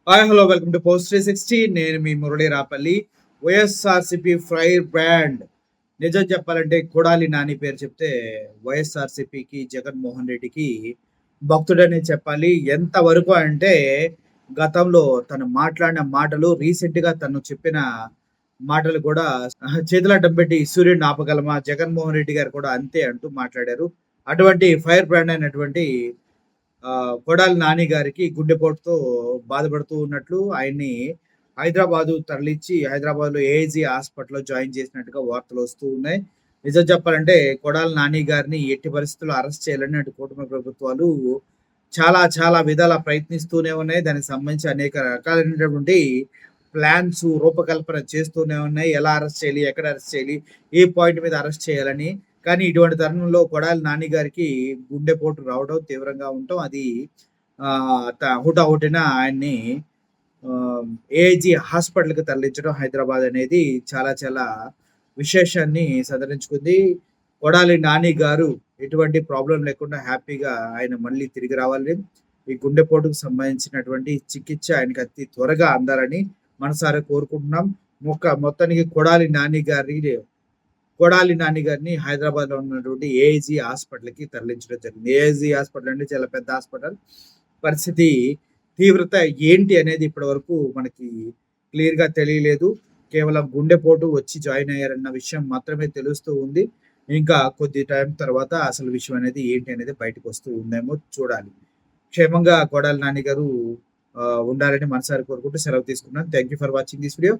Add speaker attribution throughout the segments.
Speaker 1: Hi hello welcome to post 360. నేను మీ Murali Rapalli. YSRCP fire brand. నిజం చెప్పాలంటే కొడాలి నాని పేరు చెప్తే వైఎస్ఆర్సిపికి జగన్మోహన్ రెడ్డికి భక్తుడనే చెప్పాలి. ఎంతవరకు అంటే గతంలో తను మాట్లాడిన మాటలు, రీసెంట్‌గా తను చెప్పిన మాటలు కూడా చేతులడ్డం పెట్టి సూర్యుడిని ఆపగలమా? జగన్మోహన్ రెడ్డి గారు కూడా అంతే అంటూ మాట్లాడారు. అటువంటి ఫైర్ బ్రాండ్ అయినటువంటి కొడాలి నాని గారికి గుండెపోటుతో బాధపడుతూ ఉన్నట్లు ఆయన్ని హైదరాబాదు తరలించి హైదరాబాద్‌లో ఏఐజీ హాస్పిటల్‌లో జాయిన్ చేసినట్టుగా వార్తలు వస్తూ ఉన్నాయి. నిజం చెప్పాలంటే కొడాలి నాని గారిని ఎట్టి పరిస్థితుల్లో అరెస్ట్ చేయాలని అటు కూటమి ప్రభుత్వాలు చాలా చాలా విధాలా ప్రయత్నిస్తూనే ఉన్నాయి. దానికి సంబంధించి అనేక రకాలైనటువంటి ప్లాన్స్ రూపకల్పన చేస్తూనే ఉన్నాయి. ఎలా అరెస్ట్ చేయాలి? ఎక్కడ అరెస్ట్ చేయాలి? ఏ పాయింట్ మీద అరెస్ట్ చేయాలని. కానీ ఇటువంటి తరుణంలో కొడాలి నాని గారికి గుండెపోటు రావడం, తీవ్రంగా ఉండటం అది హుటాహుటిన ఆయన్ని ఏఐజీ హాస్పిటల్‌కి తరలించడం హైదరాబాద్ అనేది చాలా చాలా విశేషాన్ని సంతరించుకుంది. కొడాలి నాని గారు ఎటువంటి ప్రాబ్లమ్ లేకుండా హ్యాపీగా ఆయన మళ్ళీ తిరిగి రావాలని, ఈ గుండెపోటుకు సంబంధించినటువంటి చికిత్స ఆయనకి అతి త్వరగా అందాలని మనసారా కోరుకుంటున్నాం. మొత్తానికి కొడాలి నాని గారిని హైదరాబాద్‌లో ఉన్నటువంటి ఏఐజీ హాస్పిటల్‌కి తరలించడం జరిగింది. ఏఐజీ హాస్పిటల్ అంటే చాలా పెద్ద హాస్పిటల్. పరిస్థితి తీవ్రత ఏంటి అనేది ఇప్పటివరకు మనకి క్లియర్‌గా తెలియలేదు. కేవలం గుండెపోటు వచ్చి జాయిన్ అయ్యారన్న విషయం మాత్రమే తెలుస్తూ ఉంది. ఇంకా కొద్ది టైం తర్వాత అసలు విషయం అనేది ఏంటి అనేది బయటకొస్తూ ఉందేమో చూడాలి. క్షేమంగా కొడాలి నాని గారు ఉండాలని మనసారా కోరుకుంటూ సెలవు తీసుకున్నాను. Thank you for watching this video.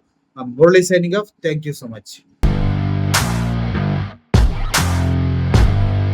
Speaker 1: Murali signing off. Thank you so much.